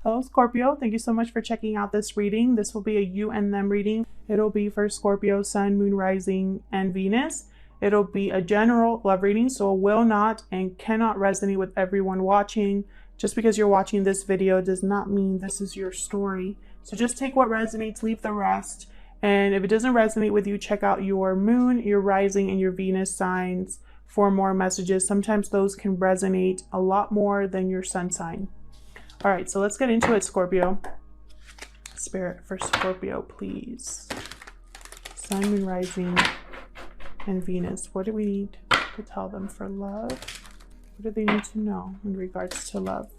Hello Scorpio, thank you so much for checking out this reading. This will be a you and them reading. It'll be for Scorpio, Sun, Moon, Rising, and Venus. It'll be a general love reading, so it will not and cannot resonate with everyone watching. Just because you're watching this video does not mean this is your story. So just take what resonates, leave the rest. And if it doesn't resonate with you, check out your Moon, your Rising, and your Venus signs for more messages. Sometimes those can resonate a lot more than your Sun sign. All right, so let's get into it, Scorpio. Spirit for Scorpio, please. Sun, Moon, Rising, and Venus. What do we need to tell them for love? What do they need to know in regards to love?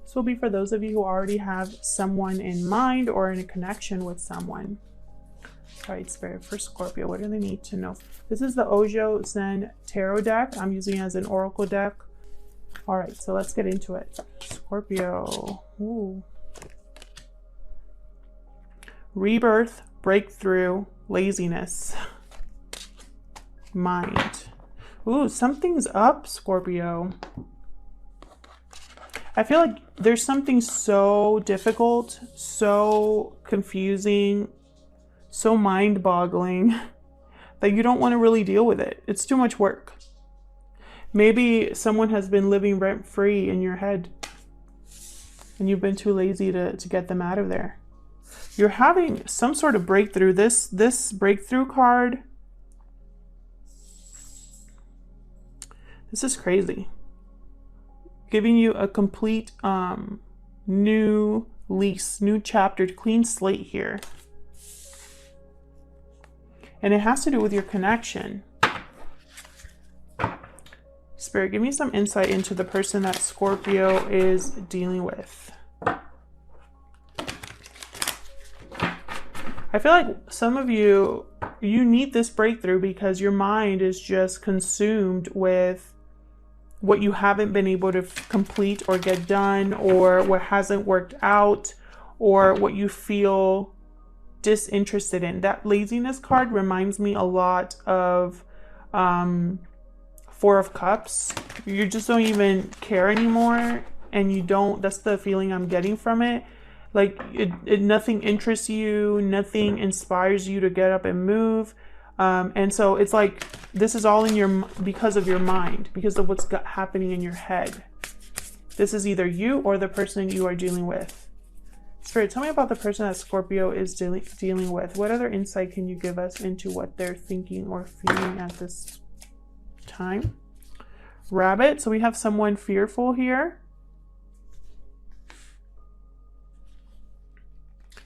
This will be for those of you who already have someone in mind or in a connection with someone. All right, Spirit for Scorpio, what do they need to know? This is the Ojo Zen Tarot deck. I'm using it as an oracle deck. All right, so let's get into it. Scorpio. Ooh. Rebirth, breakthrough, laziness, mind. Ooh, something's up, Scorpio. I feel like there's something so difficult, so confusing, so mind-boggling that you don't want to really deal with it. It's too much work. Maybe someone has been living rent-free in your head and you've been too lazy to get them out of there. You're having some sort of breakthrough. This breakthrough card, this is crazy. Giving you a complete new lease, new chapter, clean slate here. And it has to do with your connection. Spirit, give me some insight into the person that Scorpio is dealing with. I feel like some of you need this breakthrough because your mind is just consumed with what you haven't been able to complete or get done, or what hasn't worked out, or what you feel disinterested in. That laziness card reminds me a lot of Four of Cups. You just don't even care anymore, and you don't, that's the feeling I'm getting from it. Like nothing interests you, nothing inspires you to get up and move. And so it's like this is all in your, because of your mind, because of what's happening in your head. This is either you or the person you are dealing with. Spirit, tell me about the person that Scorpio is dealing with. What other insight can you give us into what they're thinking or feeling at this time? Rabbit, so we have someone fearful here.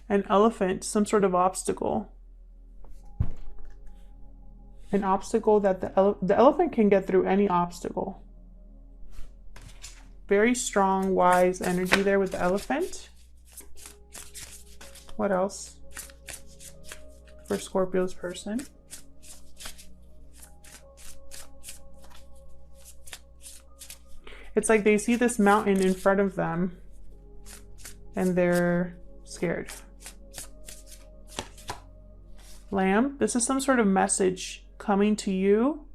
An elephant, some sort of obstacle. An obstacle that the elephant can get through any obstacle. Very strong, wise energy there with the elephant. What else for Scorpio's person? It's like they see this mountain in front of them and they're scared. Lamb, this is some sort of message coming to you,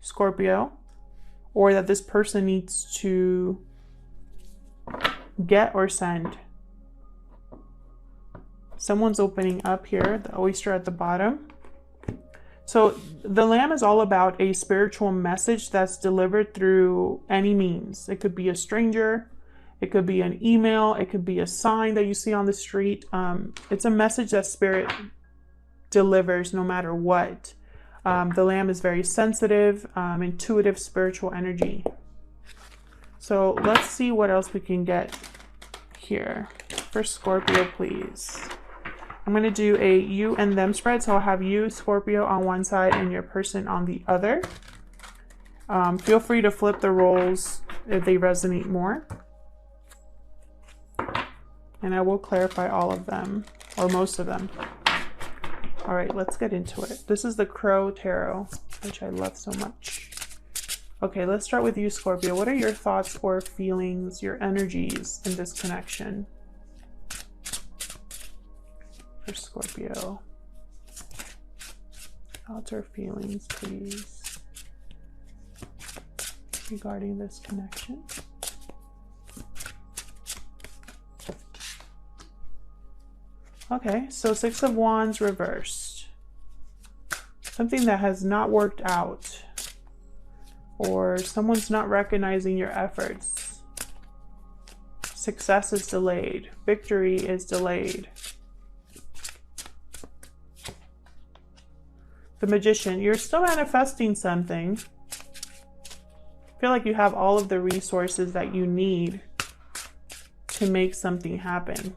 Scorpio, or that this person needs to get or send. Someone's opening up here, the oyster at the bottom. So the lamb is all about a spiritual message that's delivered through any means. It could be a stranger, it could be an email, it could be a sign that you see on the street. It's a message that spirit delivers no matter what. The lamb is very sensitive, intuitive, spiritual energy. So let's see what else we can get here. For Scorpio, please. I'm going to do a you and them spread. So I'll have you, Scorpio, on one side and your person on the other. Feel free to flip the roles if they resonate more. And I will clarify all of them, or most of them. All right, let's get into it. This is the Crow Tarot, which I love so much. Okay, let's start with you, Scorpio. What are your thoughts or feelings, your energies in this connection? For Scorpio. Thoughts or feelings, please, regarding this connection. Okay, so Six of Wands reversed. Something that has not worked out, or someone's not recognizing your efforts. Success is delayed. Victory is delayed. The Magician, you're still manifesting something. I feel like you have all of the resources that you need to make something happen.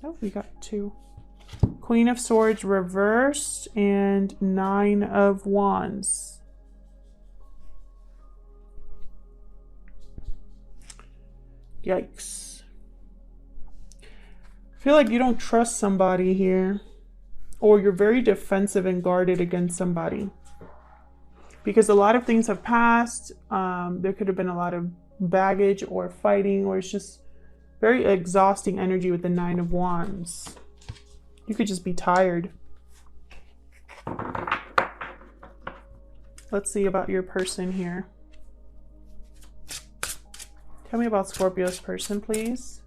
Oh, we got 2. Queen of Swords reversed and 9 of Wands. Yikes. I feel like you don't trust somebody here, or you're very defensive and guarded against somebody. Because a lot of things have passed. There could have been a lot of baggage or fighting, or it's just very exhausting energy with the 9 of Wands. You could just be tired. Let's see about your person here. Tell me about Scorpio's person, please.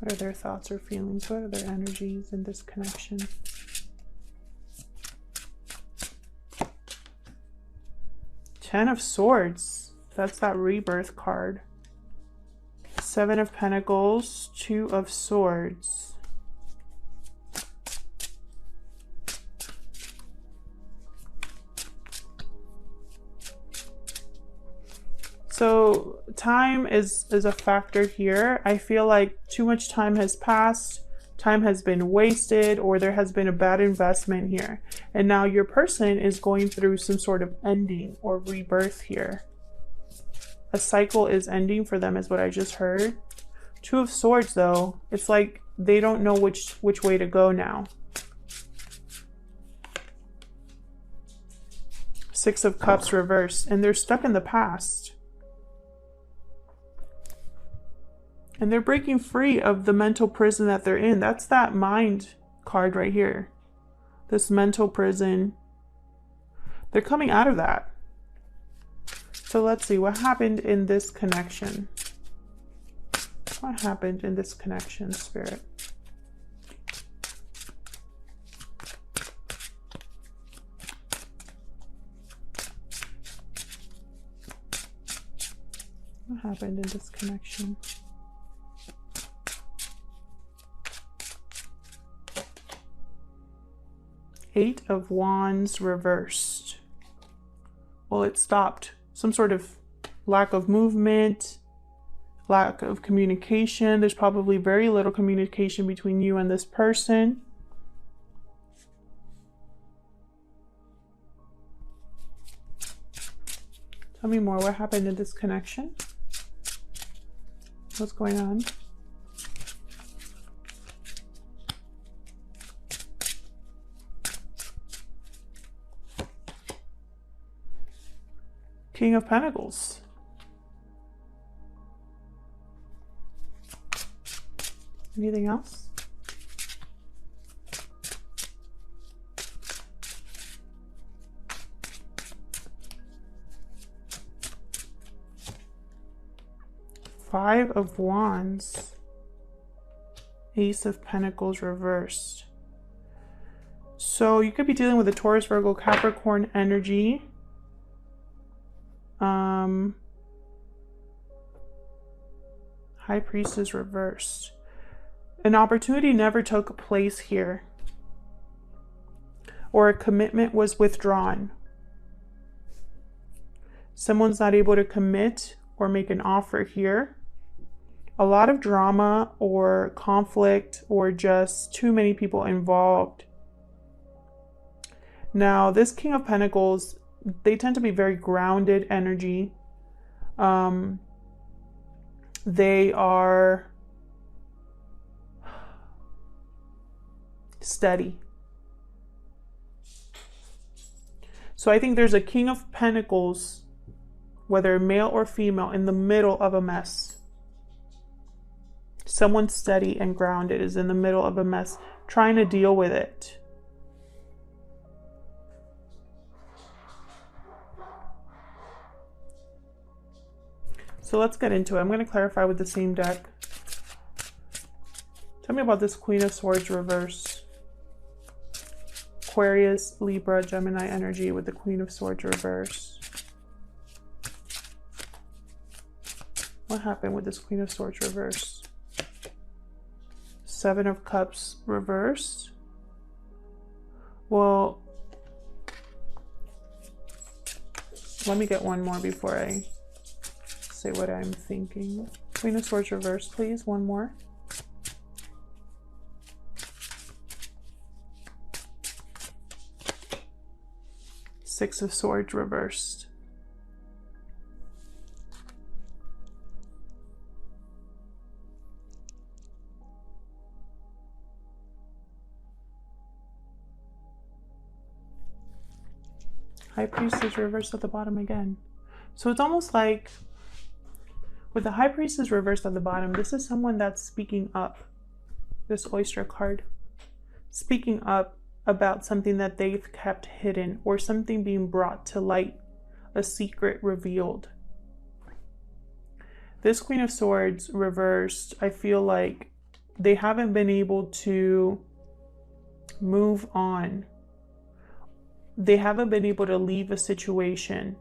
What are their thoughts or feelings? What are their energies in this connection? Ten of Swords. That's that rebirth card. 7 of Pentacles, 2 of Swords. So time is a factor here. I feel like too much time has passed, time has been wasted, or there has been a bad investment here. And now your person is going through some sort of ending or rebirth here. A cycle is ending for them is what I just heard. 2 of Swords though, it's like they don't know which way to go now. 6 of Cups reversed, and they're stuck in the past. And they're breaking free of the mental prison that they're in. That's that Mind card right here. This mental prison. They're coming out of that. So let's see what happened in this connection. What happened in this connection, Spirit? What happened in this connection? Eight of Wands reversed. Well, it stopped. Some sort of lack of movement, lack of communication. There's probably very little communication between you and this person. Tell me more. What happened in this connection? What's going on? King of Pentacles. Anything else? Five of Wands. Ace of Pentacles reversed. So you could be dealing with a Taurus, Virgo, Capricorn energy. High Priestess reversed. An opportunity never took place here, or a commitment was withdrawn. Someone's not able to commit or make an offer here. A lot of drama or conflict, or just too many people involved. Now, this King of Pentacles, they tend to be very grounded energy. They are steady. So I think there's a King of Pentacles, whether male or female, in the middle of a mess. Someone steady and grounded is in the middle of a mess, trying to deal with it. So let's get into it. I'm going to clarify with the same deck. Tell me about this Queen of Swords reverse. Aquarius, Libra, Gemini energy with the Queen of Swords reverse. What happened with this Queen of Swords reverse? Seven of Cups reversed. Well, let me get one more before I say what I'm thinking. Queen of Swords reversed, please. One more. Six of Swords reversed. High Priestess reversed at the bottom again. So it's almost like with the High Priestess reversed at the bottom, this is someone that's speaking up. This Oyster card. Speaking up about something that they've kept hidden or something being brought to light, a secret revealed. This Queen of Swords reversed, I feel like they haven't been able to move on. They haven't been able to leave a situation.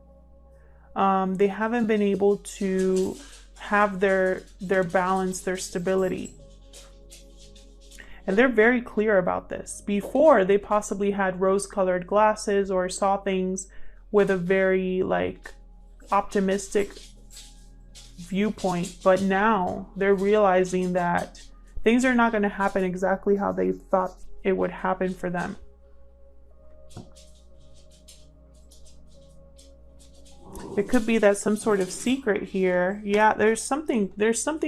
They haven't been able to have their balance, their stability. And they're very clear about this. Before, they possibly had rose-colored glasses or saw things with a very like optimistic viewpoint. But now they're realizing that things are not going to happen exactly how they thought it would happen for them. It could be that some sort of secret here. Yeah, there's something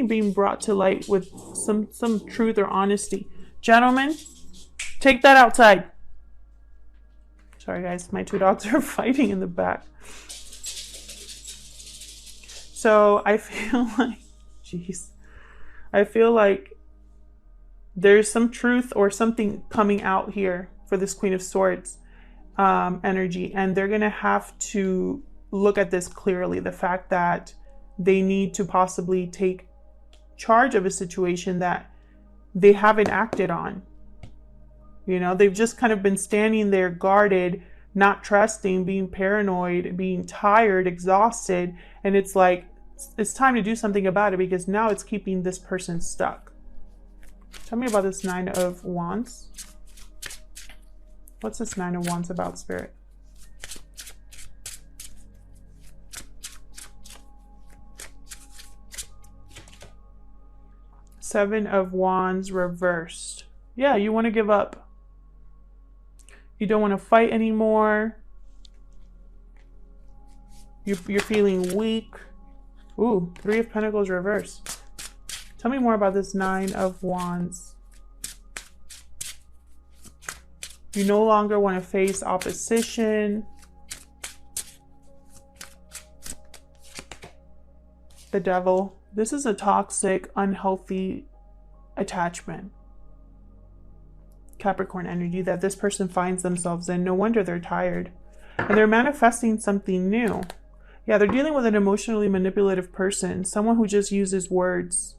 being brought to light with some truth or honesty. Gentlemen, take that outside. Sorry guys, my two dogs are fighting in the back. So I feel like, jeez, I feel like there's some truth or something coming out here for this Queen of Swords energy, and they're gonna have to look at this clearly. The fact that they need to possibly take charge of a situation that they haven't acted on. You know, they've just kind of been standing there guarded, not trusting, being paranoid, being tired, exhausted. And it's like, it's time to do something about it because now it's keeping this person stuck. Tell me about this Nine of Wands. What's this Nine of Wands about, Spirit? Seven of Wands reversed. Yeah, you want to give up. You don't want to fight anymore. You're feeling weak. Ooh, Three of Pentacles reversed. Tell me more about this Nine of Wands. You no longer want to face opposition. The Devil. This is a toxic, unhealthy attachment. Capricorn energy that this person finds themselves in. No wonder they're tired. And they're manifesting something new. Yeah, they're dealing with an emotionally manipulative person. Someone who just uses words,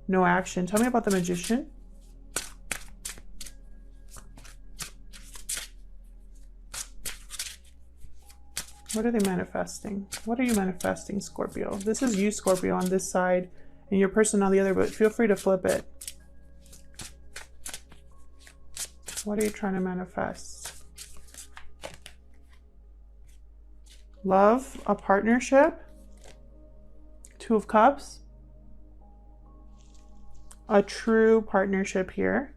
no action. Tell me about the Magician. What are they manifesting? What are you manifesting, Scorpio? This is you, Scorpio, on this side and your person on the other, but feel free to flip it. What are you trying to manifest? Love, a partnership, Two of Cups, a true partnership here,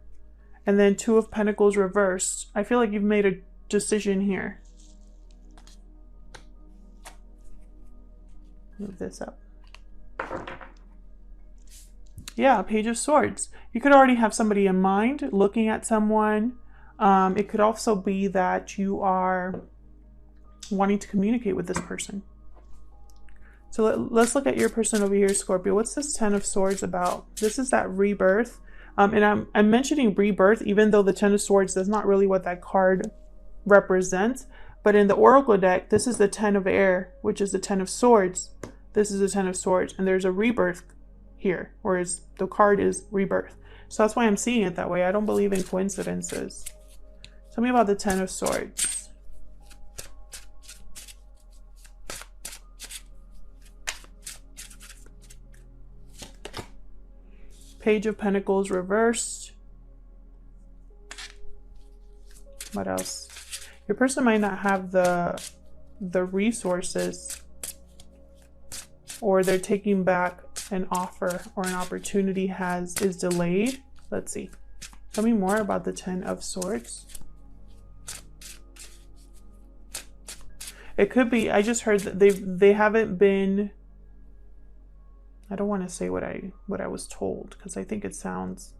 and then Two of Pentacles reversed. I feel like you've made a decision here. Move this up. Yeah, Page of Swords. You could already have somebody in mind, looking at someone. It could also be that you are wanting to communicate with this person. So let's look at your person over here, Scorpio. What's this Ten of Swords about? This is that rebirth. And I'm mentioning rebirth, even though the Ten of Swords is not really what that card represents. But in the Oracle deck, this is the Ten of Air, which is the Ten of Swords. This is a Ten of Swords, and there's a rebirth here, whereas the card is rebirth. So that's why I'm seeing it that way. I don't believe in coincidences. Tell me about the Ten of Swords. Page of Pentacles reversed. What else? Your person might not have the resources, or they're taking back an offer, or an opportunity is delayed. Let's see. Tell me more about the Ten of Swords. It could be, I just heard that they haven't been, I don't want to say what I was told, because I think it sounds,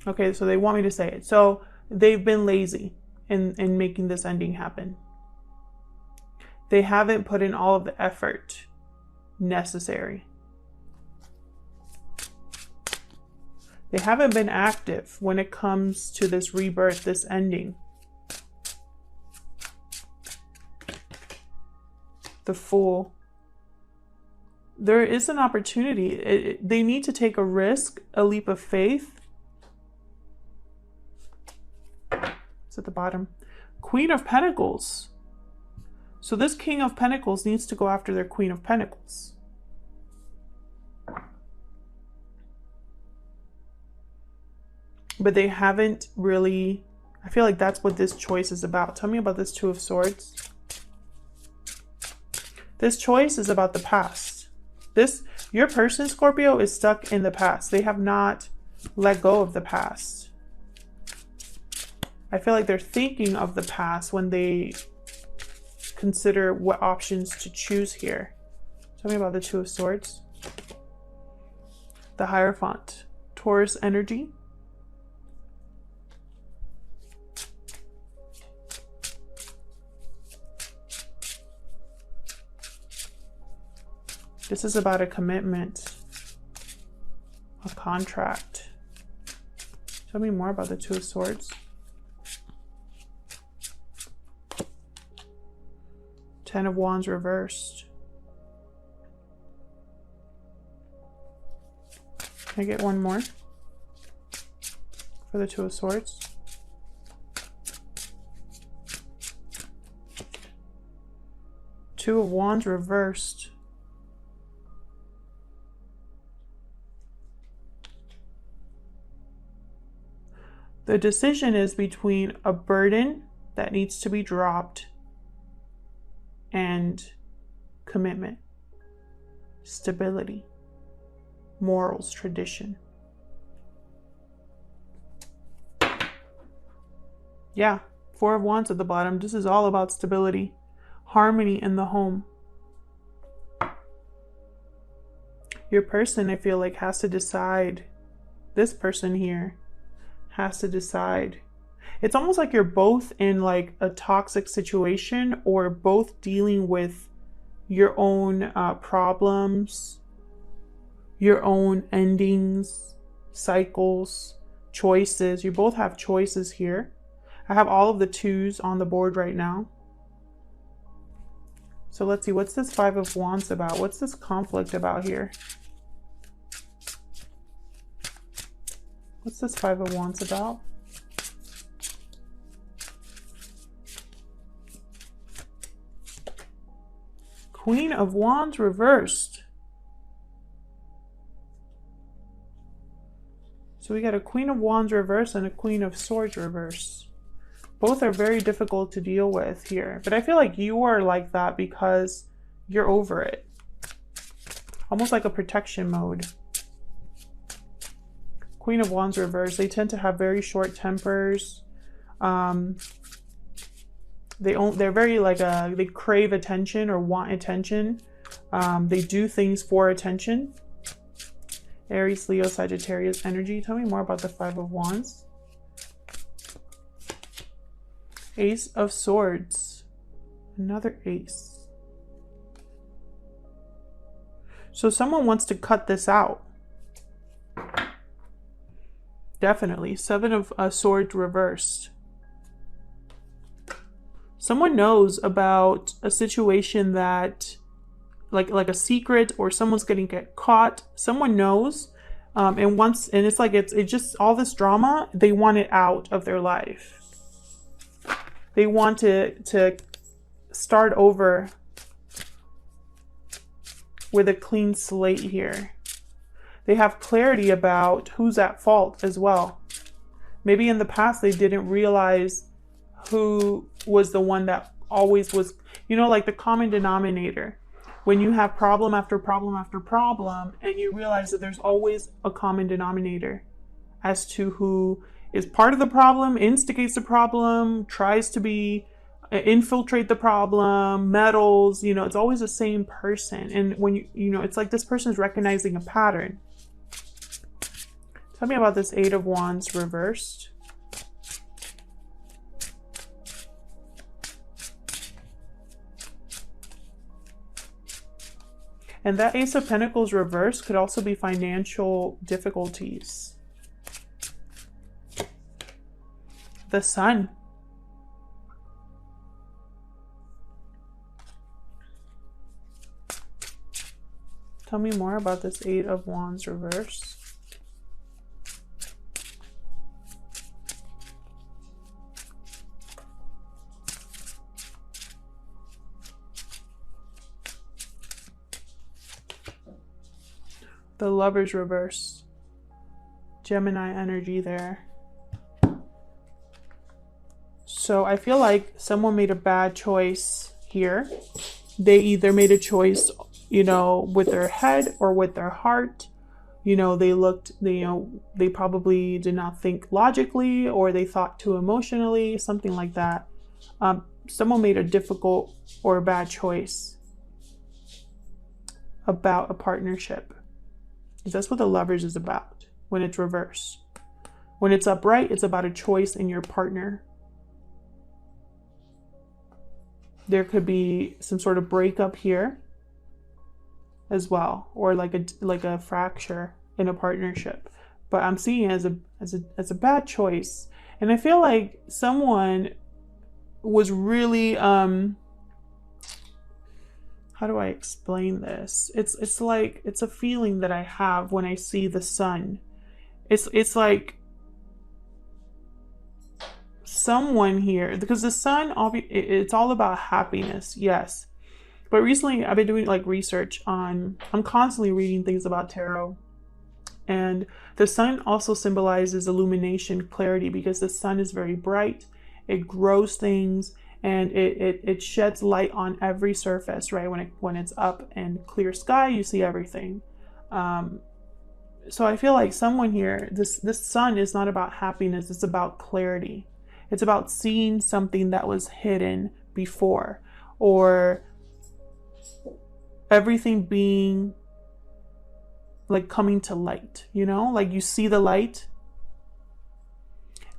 okay, so they want me to say it. So they've been lazy in making this ending happen. They haven't put in all of the effort necessary. They haven't been active when it comes to this rebirth, this ending. The Fool. There is an opportunity. They need to take a risk, a leap of faith. It's at the bottom. Queen of Pentacles. So this King of Pentacles needs to go after their Queen of Pentacles. But they haven't really, I feel like that's what this choice is about. Tell me about this Two of Swords. This choice is about the past. Your person, Scorpio, is stuck in the past. They have not let go of the past. I feel like they're thinking of the past when they consider what options to choose here. Tell me about the Two of Swords. The Hierophant. Taurus energy. This is about a commitment, a contract. Tell me more about the Two of Swords. Ten of Wands reversed. Can I get one more for the Two of Swords? Two of Wands reversed. The decision is between a burden that needs to be dropped and commitment, stability, morals, tradition. Yeah, Four of Wands at the bottom. This is all about stability, harmony in the home. Your person, I feel like, has to decide. This person here has to decide. It's almost like you're both in like a toxic situation, or both dealing with your own problems, your own endings, cycles, choices. You both have choices here. I have all of the twos on the board right now. So let's see, what's this Five of Wands about? What's this conflict about here? What's this Five of Wands about? Queen of Wands reversed. So we got a Queen of Wands reversed and a Queen of Swords reversed. Both are very difficult to deal with here. But I feel like you are like that because you're over it. Almost like a protection mode. Queen of Wands reversed. They tend to have very short tempers. They're very like they crave attention or want attention. They do things for attention. Aries, Leo, Sagittarius energy. Tell me more about the Five of Wands. Ace of Swords. Another ace. So someone wants to cut this out. Definitely. Seven of Swords reversed. Someone knows about a situation that like a secret, or someone's getting get caught. Someone knows, and it's like it's just all this drama. They want it out of their life. They want to start over with a clean slate here. They have clarity about who's at fault as well. Maybe in the past they didn't realize who was the one that always was, you know, like the common denominator. When you have problem after problem after problem, and you realize that there's always a common denominator as to who is part of the problem, instigates the problem, tries to be infiltrate the problem, meddles, you know, it's always the same person. And when you know, it's like this person is recognizing a pattern. Tell me about this Eight of Wands reversed. And that Ace of Pentacles reversed could also be financial difficulties. The Sun. Tell me more about this Eight of Wands reverse. The Lovers reverse. Gemini energy there. So I feel like someone made a bad choice here. They either made a choice, you know, with their head or with their heart. You know, they probably did not think logically, or they thought too emotionally, something like that. Someone made a difficult or a bad choice about a partnership. That's what the Lovers is about when it's reversed. When it's upright, it's about a choice in your partner. There could be some sort of breakup here as well, or like a fracture in a partnership. But I'm seeing it as a bad choice. And I feel like someone was really how do I explain this? It's like, it's a feeling that I have when I see the Sun. It's like someone here, because the Sun, it's all about happiness, yes. But recently I've been doing like research on, I'm constantly reading things about tarot. And the Sun also symbolizes illumination, clarity, because the Sun is very bright. It grows things, and it sheds light on every surface, right? When it's up and clear sky, you see everything. So I feel like someone here, this Sun is not about happiness, it's about clarity. It's about seeing something that was hidden before, or everything being like coming to light, you know? Like you see the light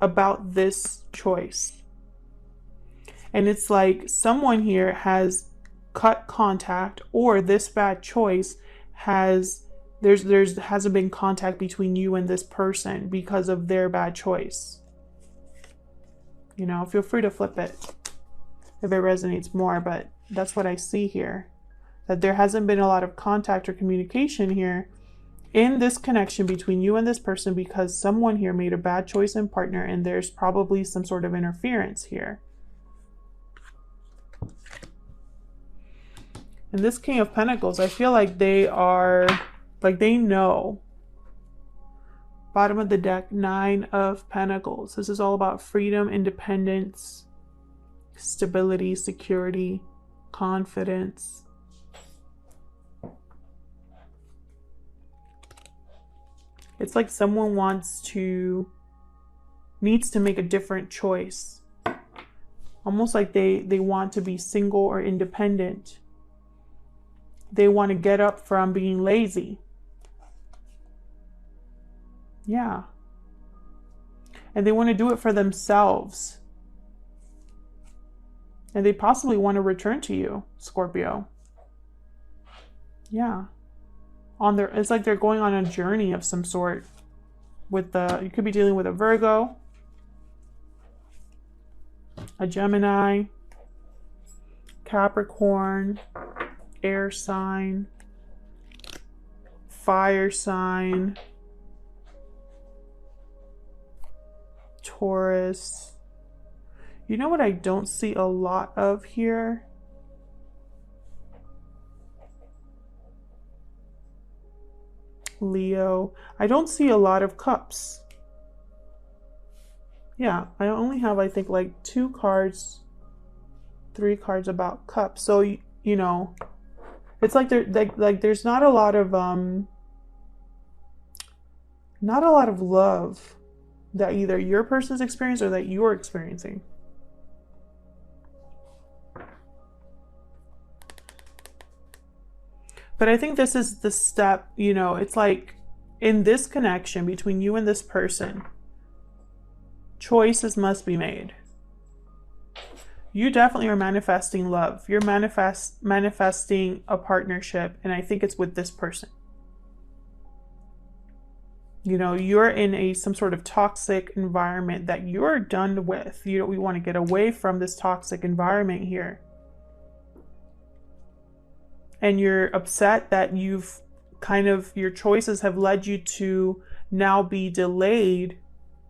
about this choice. And it's like someone here has cut contact, or this bad choice hasn't been contact between you and this person because of their bad choice. You know, feel free to flip it if it resonates more, but that's what I see here. That there hasn't been a lot of contact or communication here in this connection between you and this person, because someone here made a bad choice in partner, and there's probably some sort of interference here. And this King of Pentacles, I feel like they are, like they know. Bottom of the deck, Nine of Pentacles. This is all about freedom, independence, stability, security, confidence. It's like someone needs to make a different choice. Almost like they want to be single or independent. They want to get up from being lazy. Yeah. And they want to do it for themselves. And they possibly want to return to you, Scorpio. Yeah. It's like they're going on a journey of some sort. You could be dealing with a Virgo, a Gemini, Capricorn, air sign, fire sign, Taurus. You know what I don't see a lot of here? Leo. I don't see a lot of cups. Yeah, I only have, I think, like 2 cards, 3 cards about cups. So, you know, it's like there's not a lot of love that either your person's experiencing or that you're experiencing. But I think this is the step, you know, it's like in this connection between you and this person, choices must be made. You definitely are manifesting love. You're manifesting a partnership, and I think it's with this person. You know, you're in some sort of toxic environment that you're done with. We want to get away from this toxic environment here. And you're upset that your choices have led you to now be delayed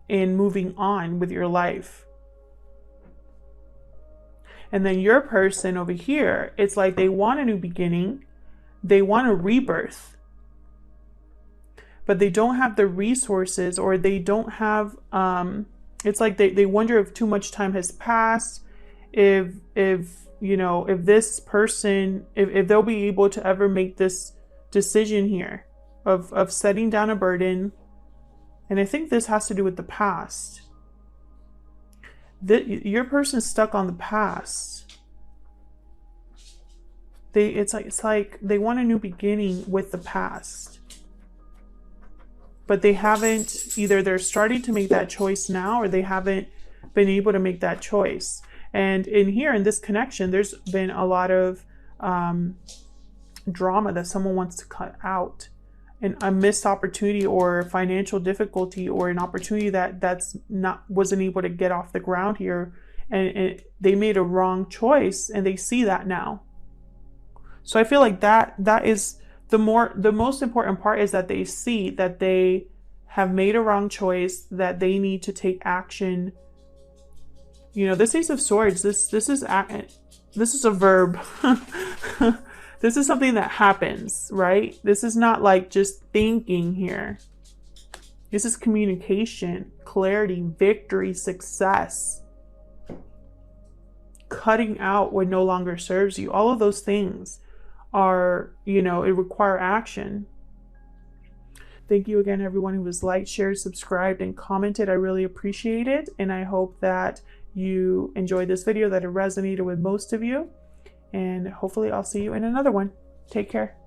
in moving on with your life. And then your person over here, it's like they want a new beginning. They want a rebirth. But they don't have the resources, or they don't have, it's like they wonder if too much time has passed, if this person, if they'll be able to ever make this decision here of setting down a burden. And I think this has to do with the past. Your person's stuck on the past. It's like they want a new beginning with the past. But they haven't, either they're starting to make that choice now, or they haven't been able to make that choice. And in this connection, there's been a lot of drama that someone wants to cut out, and a missed opportunity or financial difficulty, or an opportunity wasn't able to get off the ground here, and they made a wrong choice, and they see that now. So I feel like that is the most important part, is that they see that they have made a wrong choice, that they need to take action. You know, this Ace of Swords, this is a verb. This is something that happens, right? This is not like just thinking here. This is communication, clarity, victory, success. Cutting out what no longer serves you. All of those things are, it require action. Thank you again, everyone who has liked, shared, subscribed, and commented. I really appreciate it. And I hope that you enjoyed this video, that it resonated with most of you. And hopefully I'll see you in another one. Take care.